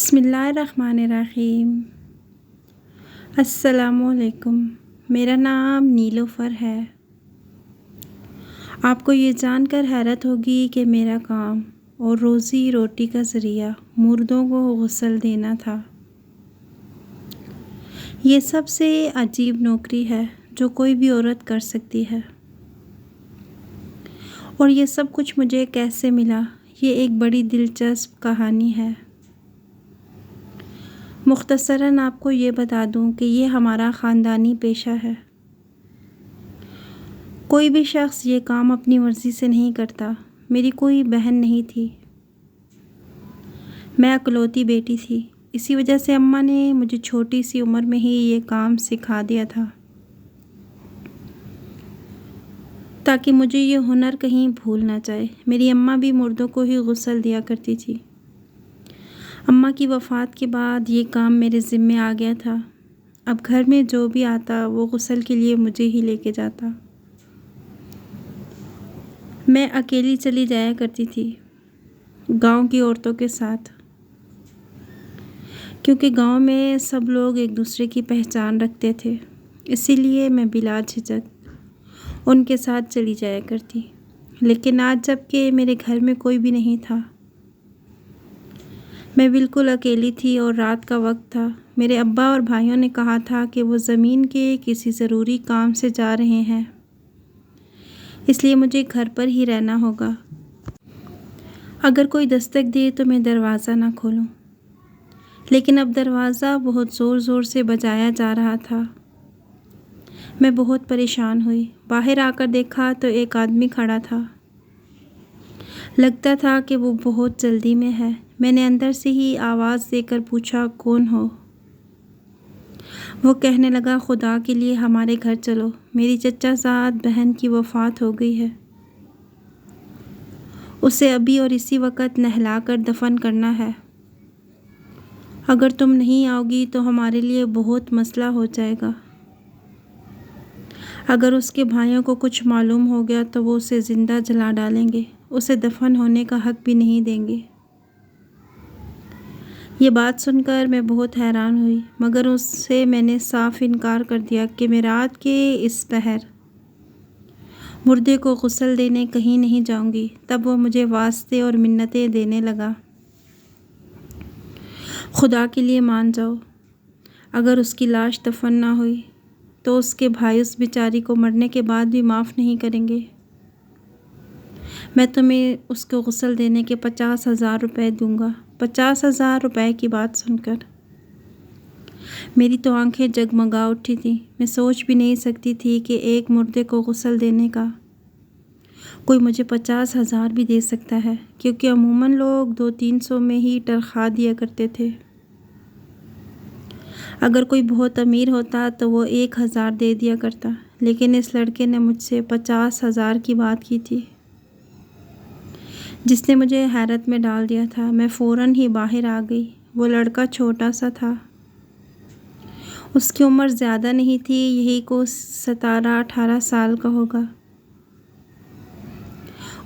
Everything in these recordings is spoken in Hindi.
बिस्मिल्लाहिर्रहमानिर्रहीम। अस्सलामुअलैकुम। मेरा नाम नीलोफ़र है। आपको ये जानकर हैरत होगी कि मेरा काम और रोज़ी रोटी का ज़रिया मुर्दों को गुस्ल देना था। ये सबसे अजीब नौकरी है जो कोई भी औरत कर सकती है। और ये सब कुछ मुझे कैसे मिला, ये एक बड़ी दिलचस्प कहानी है। मुख्तसरन आपको ये बता दूं कि ये हमारा ख़ानदानी पेशा है। कोई भी शख्स ये काम अपनी मर्ज़ी से नहीं करता। मेरी कोई बहन नहीं थी, मैं इकलौती बेटी थी। इसी वजह से अम्मा ने मुझे छोटी सी उम्र में ही ये काम सिखा दिया था, ताकि मुझे ये हुनर कहीं भूल ना जाए। मेरी अम्मा भी मुर्दों को ही गुस्ल दिया करती थी। अम्मा की वफ़ात के बाद ये काम मेरे ज़िम्मे आ गया था। अब घर में जो भी आता वो गुस्ल के लिए मुझे ही लेके जाता। मैं अकेली चली जाया करती थी गांव की औरतों के साथ, क्योंकि गांव में सब लोग एक दूसरे की पहचान रखते थे। इसीलिए मैं बिला झिझक उनके साथ चली जाया करती। लेकिन आज जबकि मेरे घर में कोई भी नहीं था, मैं बिल्कुल अकेली थी और रात का वक्त था। मेरे अब्बा और भाइयों ने कहा था कि वो ज़मीन के किसी ज़रूरी काम से जा रहे हैं, इसलिए मुझे घर पर ही रहना होगा। अगर कोई दस्तक दे तो मैं दरवाज़ा ना खोलूं। लेकिन अब दरवाज़ा बहुत ज़ोर ज़ोर से बजाया जा रहा था। मैं बहुत परेशान हुई। बाहर आकर देखा तो एक आदमी खड़ा था। लगता था कि वो बहुत जल्दी में है। मैंने अंदर से ही आवाज़ देकर पूछा, कौन हो? वो कहने लगा, खुदा के लिए हमारे घर चलो, मेरी चचाज़ाद बहन की वफ़ात हो गई है। उसे अभी और इसी वक्त नहलाकर दफन करना है। अगर तुम नहीं आओगी तो हमारे लिए बहुत मसला हो जाएगा। अगर उसके भाइयों को कुछ मालूम हो गया तो वो उसे ज़िंदा जला डालेंगे, उसे दफन होने का हक भी नहीं देंगे। ये बात सुनकर मैं बहुत हैरान हुई, मगर उससे मैंने साफ इनकार कर दिया कि मैं रात के इस पहर मुर्दे को गुस्ल देने कहीं नहीं जाऊंगी। तब वो मुझे वास्ते और मिन्नतें देने लगा, खुदा के लिए मान जाओ। अगर उसकी लाश दफन ना हुई तो उसके भाई उस बेचारी को मरने के बाद भी माफ़ नहीं करेंगे। मैं तुम्हें उसको गुस्ल देने के 50,000 रुपये दूँगा। 50,000 रुपये की बात सुनकर मेरी तो आंखें जगमगा उठी थी। मैं सोच भी नहीं सकती थी कि एक मुर्दे को गुस्ल देने का कोई मुझे 50,000 भी दे सकता है, क्योंकि अमूमन लोग 200-300 में ही तनख्वाह दिया करते थे। अगर कोई बहुत अमीर होता तो वो 1,000 दे दिया करता, लेकिन इस लड़के ने मुझसे 50,000 की बात की थी, जिसने मुझे हैरत में डाल दिया था। मैं फ़ौरन ही बाहर आ गई। वो लड़का छोटा सा था, उसकी उम्र ज़्यादा नहीं थी, यही को 17-18 साल का होगा।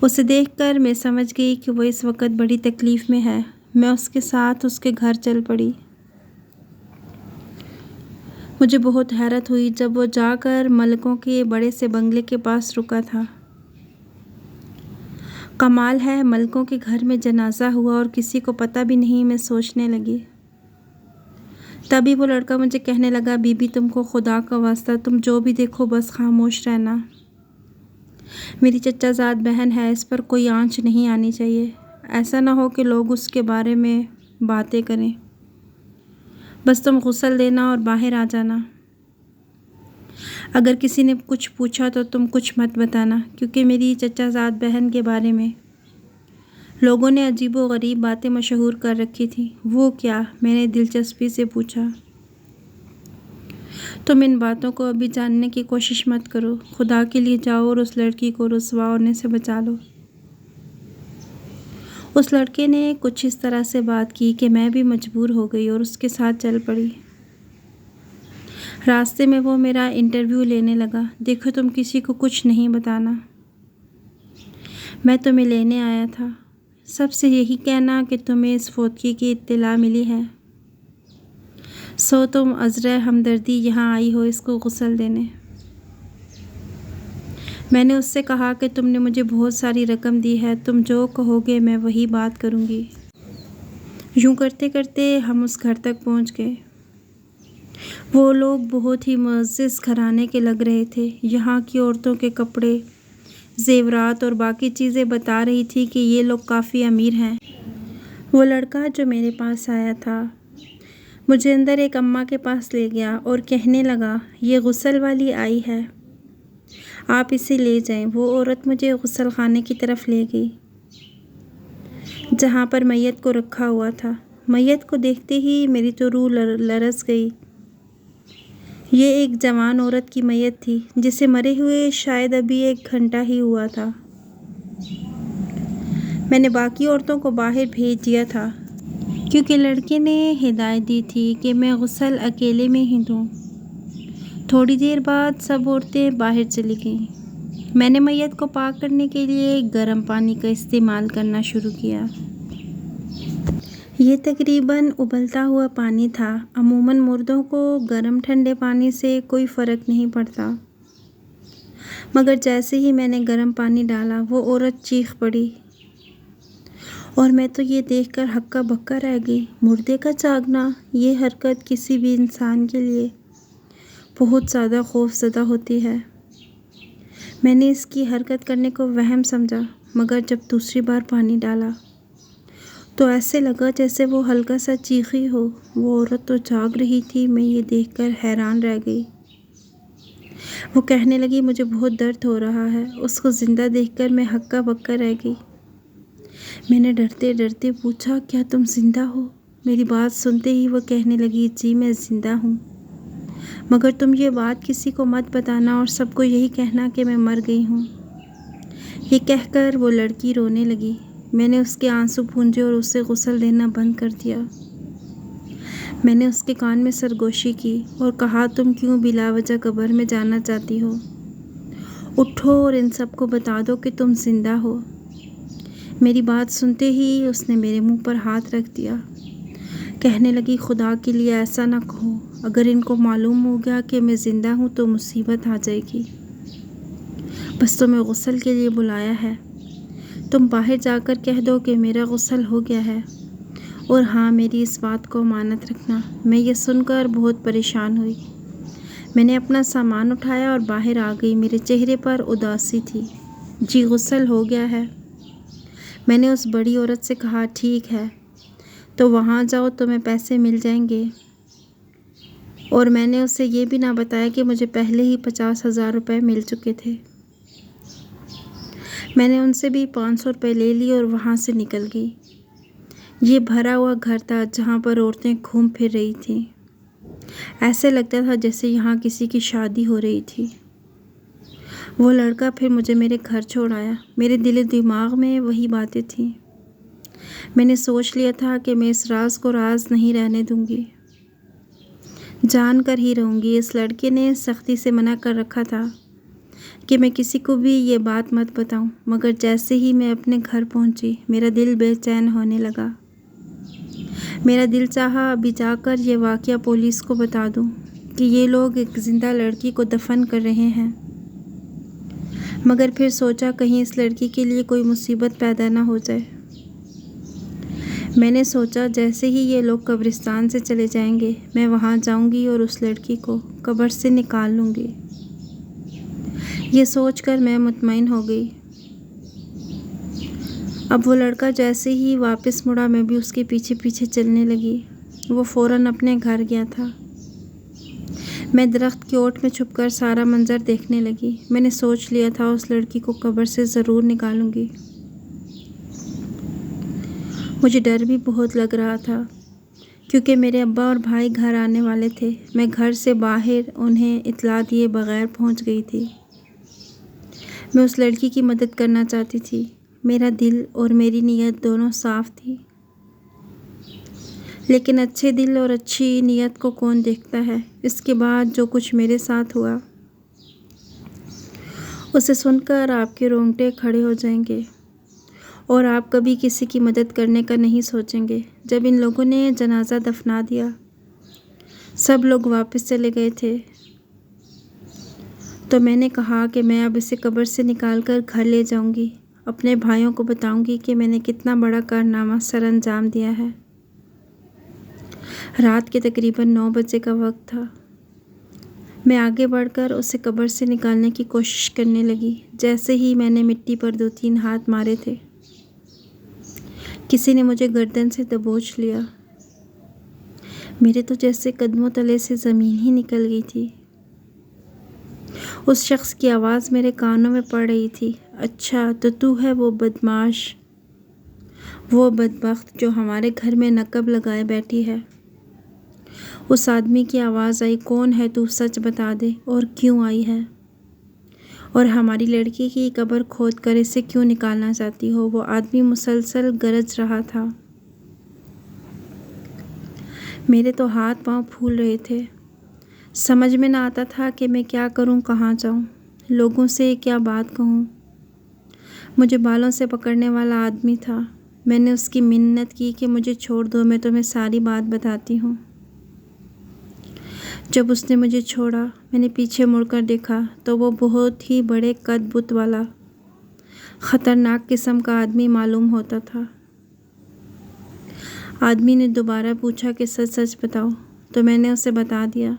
उसे देखकर मैं समझ गई कि वो इस वक्त बड़ी तकलीफ़ में है। मैं उसके साथ उसके घर चल पड़ी। मुझे बहुत हैरत हुई जब वो जाकर मलकों के बड़े से बंगले के पास रुका था। कमाल है, मलकों के घर में जनाजा हुआ और किसी को पता भी नहीं, मैं सोचने लगी। तभी वो लड़का मुझे कहने लगा, बीबी तुमको खुदा का वास्ता, तुम जो भी देखो बस खामोश रहना। मेरी चचाज़ाद बहन है, इस पर कोई आंच नहीं आनी चाहिए। ऐसा ना हो कि लोग उसके बारे में बातें करें। बस तुम गुस्ल देना और बाहर आ जाना। अगर किसी ने कुछ पूछा तो तुम कुछ मत बताना, क्योंकि मेरी चचाज़ाद बहन के बारे में लोगों ने अजीबो गरीब बातें मशहूर कर रखी थी। वो क्या? मैंने दिलचस्पी से पूछा। तुम इन बातों को अभी जानने की कोशिश मत करो। खुदा के लिए जाओ और उस लड़की को रुसवा होने से बचा लो। उस लड़के ने कुछ इस तरह से बात की कि मैं भी मजबूर हो गई और उसके साथ चल पड़ी। रास्ते में वो मेरा इंटरव्यू लेने लगा। देखो, तुम किसी को कुछ नहीं बताना, मैं तुम्हें लेने आया था। सबसे यही कहना कि तुम्हें इस फौतगी की इत्तला मिली है। सो तुम अज़रा हमदर्दी यहाँ आई हो इसको गुस्ल देने। मैंने उससे कहा कि तुमने मुझे बहुत सारी रकम दी है, तुम जो कहोगे मैं वही बात करूँगी। यूँ करते करते हम उस घर तक पहुँच गए। वो लोग बहुत ही मुअज़्ज़ज़ घराने के लग रहे थे। यहाँ की औरतों के कपड़े, ज़ेवरात और बाकी चीज़ें बता रही थी कि ये लोग काफ़ी अमीर हैं। वो लड़का जो मेरे पास आया था मुझे अंदर एक अम्मा के पास ले गया और कहने लगा, ये गुस्ल वाली आई है, आप इसे ले जाएं। वो औरत मुझे गुस्ल खाने की तरफ ले गई जहाँ पर मैयत को रखा हुआ था। मैयत को देखते ही मेरी तो रूह लरस गई। ये एक जवान औरत की मैयत थी जिसे मरे हुए शायद अभी 1 घंटा ही हुआ था। मैंने बाकी औरतों को बाहर भेज दिया था क्योंकि लड़के ने हिदायत दी थी कि मैं गुस्ल अकेले में ही दूँ। थोड़ी देर बाद सब औरतें बाहर चली गईं। मैंने मैयत को पाक करने के लिए गर्म पानी का इस्तेमाल करना शुरू किया। ये तकरीबन उबलता हुआ पानी था। अमूमन मुर्दों को गर्म ठंडे पानी से कोई फ़र्क नहीं पड़ता, मगर जैसे ही मैंने गर्म पानी डाला वो औरत चीख पड़ी और मैं तो ये देखकर हक्का बक्का रह गई। मुर्दे का जागना, ये हरकत किसी भी इंसान के लिए बहुत ज़्यादा खौफज़दा होती है। मैंने इसकी हरकत करने को वहम समझा, मगर जब दूसरी बार पानी डाला तो ऐसे लगा जैसे वो हल्का सा चीखी हो। वो औरत तो जाग रही थी। मैं ये देखकर हैरान रह गई। वो कहने लगी, मुझे बहुत दर्द हो रहा है। उसको ज़िंदा देखकर मैं हक्का बक्का रह गई। मैंने डरते डरते पूछा, क्या तुम ज़िंदा हो? मेरी बात सुनते ही वो कहने लगी, जी मैं ज़िंदा हूँ, मगर तुम ये बात किसी को मत बताना और सबको यही कहना कि मैं मर गई हूँ। ये कहकर वो लड़की रोने लगी। मैंने उसके आंसू पूंजे और उसे गुस्ल देना बंद कर दिया। मैंने उसके कान में सरगोशी की और कहा, तुम क्यों बिलावजह कब्र में जाना चाहती हो? उठो और इन सबको बता दो कि तुम ज़िंदा हो। मेरी बात सुनते ही उसने मेरे मुंह पर हाथ रख दिया। कहने लगी, खुदा के लिए ऐसा ना कहो। अगर इनको मालूम हो गया कि मैं ज़िंदा हूँ तो मुसीबत आ जाएगी। बस तुम्हें गुस्ल के लिए बुलाया है। तुम बाहर जाकर कह दो कि मेरा गुस्ल हो गया है, और हाँ, मेरी इस बात को अमानत रखना। मैं ये सुनकर बहुत परेशान हुई। मैंने अपना सामान उठाया और बाहर आ गई। मेरे चेहरे पर उदासी थी। जी गुस्ल हो गया है। मैंने उस बड़ी औरत से कहा, ठीक है तो वहाँ जाओ, तुम्हें पैसे मिल जाएंगे। और मैंने उसे ये भी ना बताया कि मुझे पहले ही 50,000 रुपये मिल चुके थे। मैंने उनसे भी 500 रुपये ले लिए और वहाँ से निकल गई। ये भरा हुआ घर था जहाँ पर औरतें घूम फिर रही थीं। ऐसे लगता था जैसे यहाँ किसी की शादी हो रही थी। वो लड़का फिर मुझे मेरे घर छोड़ आया। मेरे दिल दिमाग में वही बातें थीं। मैंने सोच लिया था कि मैं इस राज को राज नहीं रहने दूंगी, जान कर ही रहूँगी। इस लड़के ने सख्ती से मना कर रखा था कि मैं किसी को भी ये बात मत बताऊं, मगर जैसे ही मैं अपने घर पहुंची मेरा दिल बेचैन होने लगा। मेरा दिल चाहा अभी जाकर ये वाक़या पुलिस को बता दूं कि ये लोग एक ज़िंदा लड़की को दफन कर रहे हैं, मगर फिर सोचा कहीं इस लड़की के लिए कोई मुसीबत पैदा ना हो जाए। मैंने सोचा जैसे ही ये लोग कब्रिस्तान से चले जाएंगे मैं वहाँ जाऊंगी और उस लड़की को कब्र से निकाल लूँगी। ये सोचकर मैं मुतमईन हो गई। अब वो लड़का जैसे ही वापस मुड़ा मैं भी उसके पीछे पीछे चलने लगी। वो फ़ौरन अपने घर गया था। मैं दरख्त की ओट में छुपकर सारा मंज़र देखने लगी। मैंने सोच लिया था उस लड़की को कब्र से ज़रूर निकालूंगी। मुझे डर भी बहुत लग रहा था क्योंकि मेरे अब्बा और भाई घर आने वाले थे। मैं घर से बाहर उन्हें इत्तला दिए बग़ैर पहुंच गई थी। मैं उस लड़की की मदद करना चाहती थी। मेरा दिल और मेरी नीयत दोनों साफ़ थी, लेकिन अच्छे दिल और अच्छी नीयत को कौन देखता है। इसके बाद जो कुछ मेरे साथ हुआ उसे सुनकर आपके रोंगटे खड़े हो जाएंगे। और आप कभी किसी की मदद करने का नहीं सोचेंगे। जब इन लोगों ने जनाजा दफना दिया, सब लोग वापस चले गए थे, तो मैंने कहा कि मैं अब इसे कब्र से निकाल कर घर ले जाऊंगी, अपने भाइयों को बताऊंगी कि मैंने कितना बड़ा कारनामा सर अंजाम दिया है। रात के तकरीबन 9 बजे का वक्त था। मैं आगे बढ़कर उसे कब्र से निकालने की कोशिश करने लगी। जैसे ही मैंने मिट्टी पर 2-3 हाथ मारे थे, किसी ने मुझे गर्दन से दबोच लिया। मेरे तो जैसे कदमों तले से ज़मीन ही निकल गई थी। उस शख्स की आवाज़ मेरे कानों में पड़ रही थी, अच्छा तो तू है वो बदमाश, वो बदबख्त जो हमारे घर में नकब लगाए बैठी है। उस आदमी की आवाज़ आई, कौन है तू, सच बता दे, और क्यों आई है, और हमारी लड़की की कब्र खोद कर इसे क्यों निकालना चाहती हो। वो आदमी मुसलसल गरज रहा था। मेरे तो हाथ पांव फूल रहे थे। समझ में ना आता था कि मैं क्या करूं, कहाँ जाऊं, लोगों से क्या बात कहूं। मुझे बालों से पकड़ने वाला आदमी था। मैंने उसकी मिन्नत की कि मुझे छोड़ दो, मैं तुम्हें सारी बात बताती हूँ। जब उसने मुझे छोड़ा, मैंने पीछे मुड़कर देखा तो वो बहुत ही बड़े कद बुत वाला ख़तरनाक किस्म का आदमी मालूम होता था। आदमी ने दोबारा पूछा कि सच सच बताओ, तो मैंने उसे बता दिया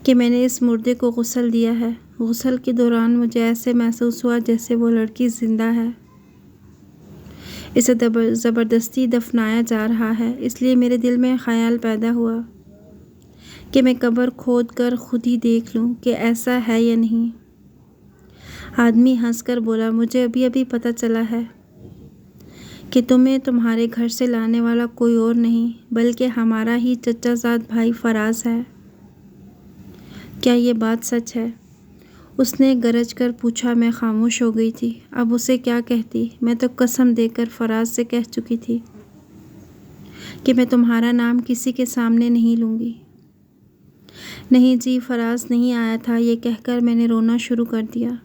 कि मैंने इस मुर्दे को गुस्ल दिया है। गुस्ल के दौरान मुझे ऐसे महसूस हुआ जैसे वो लड़की ज़िंदा है, इसे ज़बरदस्ती दफनाया जा रहा है। इसलिए मेरे दिल में ख़याल पैदा हुआ कि मैं कब्र खोद कर खुद ही देख लूं कि ऐसा है या नहीं। आदमी हंसकर बोला, मुझे अभी अभी पता चला है कि तुम्हें तुम्हारे घर से लाने वाला कोई और नहीं बल्कि हमारा ही चचाजाद भाई फराज है। क्या ये बात सच है? उसने गरज कर पूछा। मैं खामोश हो गई थी। अब उसे क्या कहती। मैं तो कसम देकर फराज से कह चुकी थी कि मैं तुम्हारा नाम किसी के सामने नहीं लूँगी। नहीं जी, फराज नहीं आया था, ये कहकर मैंने रोना शुरू कर दिया।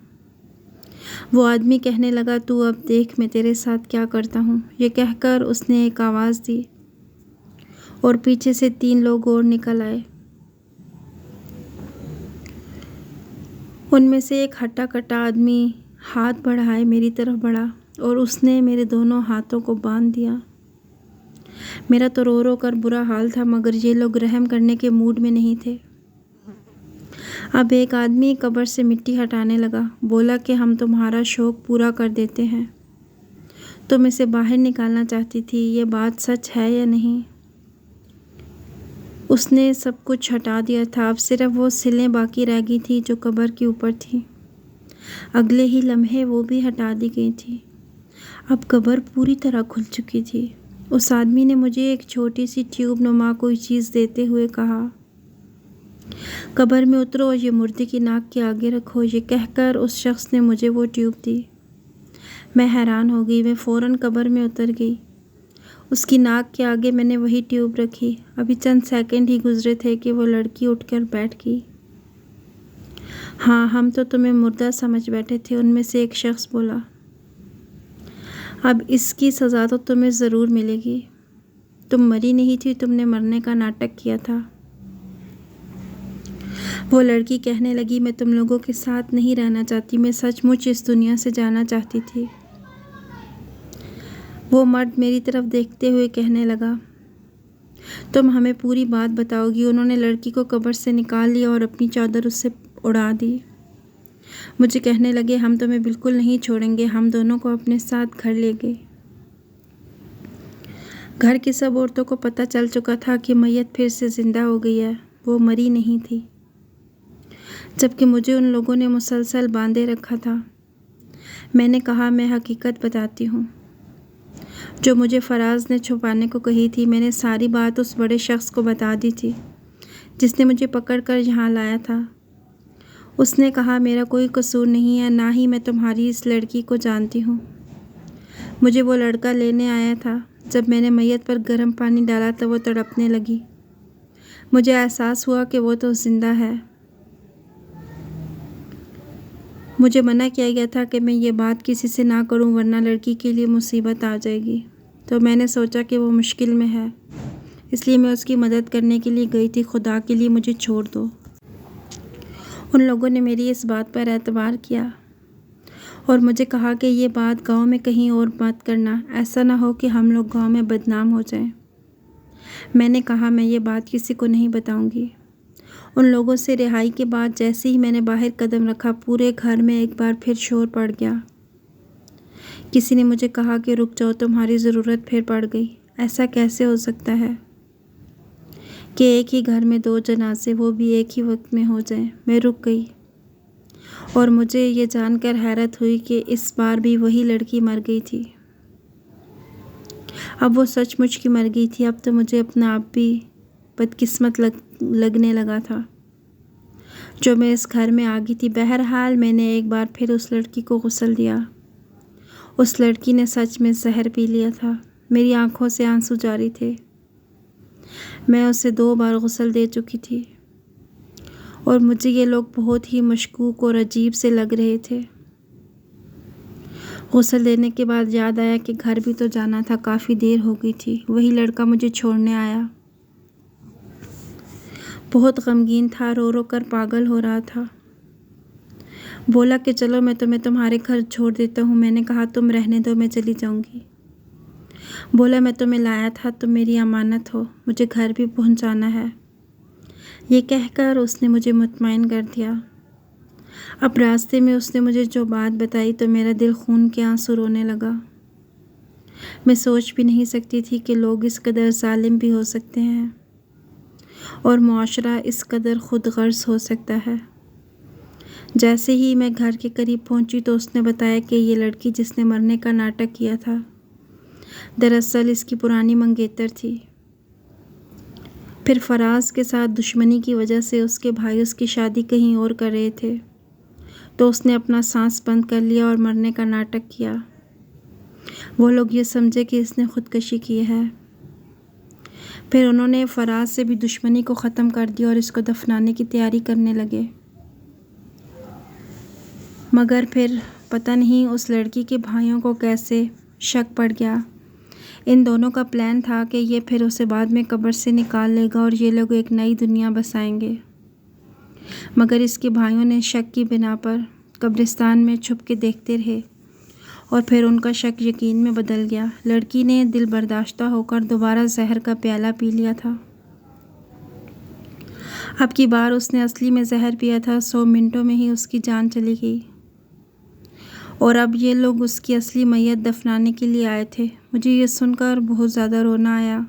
वो आदमी कहने लगा, तू अब देख मैं तेरे साथ क्या करता हूँ। ये कहकर उसने एक आवाज़ दी और पीछे से 3 लोग और निकल आए। उनमें से एक हट्टा कट्टा आदमी हाथ बढ़ाए मेरी तरफ बढ़ा और उसने मेरे दोनों हाथों को बांध दिया। मेरा तो रो रो कर बुरा हाल था, मगर ये लोग रहम करने के मूड में नहीं थे। अब एक आदमी कब्र से मिट्टी हटाने लगा। बोला कि हम तुम्हारा शौक़ पूरा कर देते हैं। तुम इसे बाहर निकालना चाहती थी, ये बात सच है या नहीं? उसने सब कुछ हटा दिया था। अब सिर्फ वो सिलें बाकी रह गई थी जो कब्र के ऊपर थी। अगले ही लम्हे वो भी हटा दी गई थी। अब कब्र पूरी तरह खुल चुकी थी। उस आदमी ने मुझे एक छोटी सी ट्यूब नुमा कोई चीज़ देते हुए कहा, कब्र में उतरो और ये मुर्दे की नाक के आगे रखो। ये कहकर उस शख्स ने मुझे वो ट्यूब दी। मैं हैरान हो गई। मैं फ़ौरन कब्र में उतर गई। उसकी नाक के आगे मैंने वही ट्यूब रखी। अभी चंद सेकंड ही गुजरे थे कि वो लड़की उठकर बैठ गई। हाँ, हम तो तुम्हें मुर्दा समझ बैठे थे, उनमें से एक शख्स बोला। अब इसकी सज़ा तो तुम्हें ज़रूर मिलेगी। तुम मरी नहीं थी, तुमने मरने का नाटक किया था। वो लड़की कहने लगी, मैं तुम लोगों के साथ नहीं रहना चाहती, मैं सचमुच इस दुनिया से जाना चाहती थी। वो मर्द मेरी तरफ देखते हुए कहने लगा, तुम हमें पूरी बात बताओगी। उन्होंने लड़की को कब्र से निकाल लिया और अपनी चादर उससे उड़ा दी। मुझे कहने लगे, हम तुम्हें बिल्कुल नहीं छोड़ेंगे, हम दोनों को अपने साथ घर ले गए। घर की सब औरतों को पता चल चुका था कि मैयत फिर से ज़िंदा हो गई है, वो मरी नहीं थी, जबकि मुझे उन लोगों ने मुसलसल बांधे रखा था। मैंने कहा, मैं हकीकत बताती हूँ जो मुझे फराज ने छुपाने को कही थी। मैंने सारी बात उस बड़े शख्स को बता दी थी जिसने मुझे पकड़कर यहाँ लाया था। उसने कहा, मेरा कोई कसूर नहीं है, ना ही मैं तुम्हारी इस लड़की को जानती हूँ। मुझे वो लड़का लेने आया था। जब मैंने मैयत पर गर्म पानी डाला तो वो तड़पने लगी। मुझे एहसास हुआ कि वो तो ज़िंदा है। मुझे मना किया गया था कि मैं ये बात किसी से ना करूं, वरना लड़की के लिए मुसीबत आ जाएगी। तो मैंने सोचा कि वो मुश्किल में है, इसलिए मैं उसकी मदद करने के लिए गई थी। खुदा के लिए मुझे छोड़ दो। उन लोगों ने मेरी इस बात पर एतबार किया और मुझे कहा कि ये बात गांव में कहीं और मत करना, ऐसा ना हो कि हम लोग गांव में बदनाम हो जाएं। मैंने कहा मैं ये बात किसी को नहीं बताऊंगी। उन लोगों से रिहाई के बाद जैसे ही मैंने बाहर कदम रखा, पूरे घर में एक बार फिर शोर पड़ गया। किसी ने मुझे कहा कि रुक जाओ, तुम्हारी ज़रूरत फिर पड़ गई। ऐसा कैसे हो सकता है कि एक ही घर में 2 जनाजे, वो भी एक ही वक्त में हो जाएं। मैं रुक गई और मुझे ये जानकर हैरत हुई कि इस बार भी वही लड़की मर गई थी। अब वो सचमुच की मर गई थी। अब तो मुझे अपना आप भी बदकिस्मत लगने लगा था जो मैं इस घर में आ गई थी। बहरहाल मैंने एक बार फिर उस लड़की को गुस्ल दिया। उस लड़की ने सच में जहर पी लिया था। मेरी आंखों से आंसू जारी थे। मैं उसे 2 बार गुस्ल दे चुकी थी और मुझे ये लोग बहुत ही मशकूक और अजीब से लग रहे थे। गुस्ल देने के बाद याद आया कि घर भी तो जाना था, काफ़ी देर हो गई थी। वही लड़का मुझे छोड़ने आया। बहुत गमगीन था, रो रो कर पागल हो रहा था। बोला कि चलो मैं तुम्हें तुम्हारे घर छोड़ देता हूँ। मैंने कहा तुम रहने दो, मैं चली जाऊँगी। बोला मैं तुम्हें लाया था, तुम मेरी अमानत हो, मुझे घर भी पहुँचाना है। ये कहकर उसने मुझे मुतमईन कर दिया। अब रास्ते में उसने मुझे जो बात बताई तो मेरा दिल खून के आंसू रोने लगा। मैं सोच भी नहीं सकती थी कि लोग इस कदर जालिम भी हो सकते हैं और मुआशरा इस कदर खुद गर्ज हो सकता है। जैसे ही मैं घर के करीब पहुंची तो उसने बताया कि ये लड़की जिसने मरने का नाटक किया था, दरअसल इसकी पुरानी मंगेतर थी। फिर फराज के साथ दुश्मनी की वजह से उसके भाई उसकी शादी कहीं और कर रहे थे, तो उसने अपना सांस बंद कर लिया और मरने का नाटक किया। वो लोग ये समझे कि इसने खुदकशी की है। फिर उन्होंने फराज से भी दुश्मनी को ख़त्म कर दिया और इसको दफनाने की तैयारी करने लगे। मगर फिर पता नहीं उस लड़की के भाइयों को कैसे शक पड़ गया। इन दोनों का प्लान था कि ये फिर उसे बाद में कब्र से निकाल लेगा और ये लोग एक नई दुनिया बसाएंगे। मगर इसके भाइयों ने शक की बिना पर कब्रिस्तान में छुप के देखते रहे और फिर उनका शक यकीन में बदल गया। लड़की ने दिल बर्दाश्ता होकर दोबारा जहर का प्याला पी लिया था। अब की बार उसने असली में जहर पिया था। 100 मिनटों में ही उसकी जान चली गई और अब ये लोग उसकी असली मैयत दफनाने के लिए आए थे। मुझे ये सुनकर बहुत ज़्यादा रोना आया।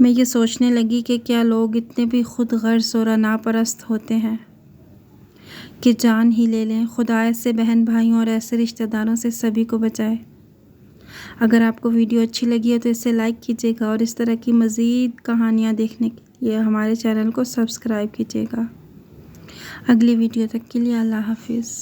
मैं ये सोचने लगी कि क्या लोग इतने भी खुद गर्ज और अनापरस्त होते हैं कि जान ही ले लें। खुदा ऐसे बहन भाइयों और ऐसे रिश्तेदारों से सभी को बचाए। अगर आपको वीडियो अच्छी लगी है तो इसे लाइक कीजिएगा और इस तरह की मज़ीद कहानियाँ देखने के लिए हमारे चैनल को सब्सक्राइब कीजिएगा। अगली वीडियो तक के लिए अल्लाह हाफिज़।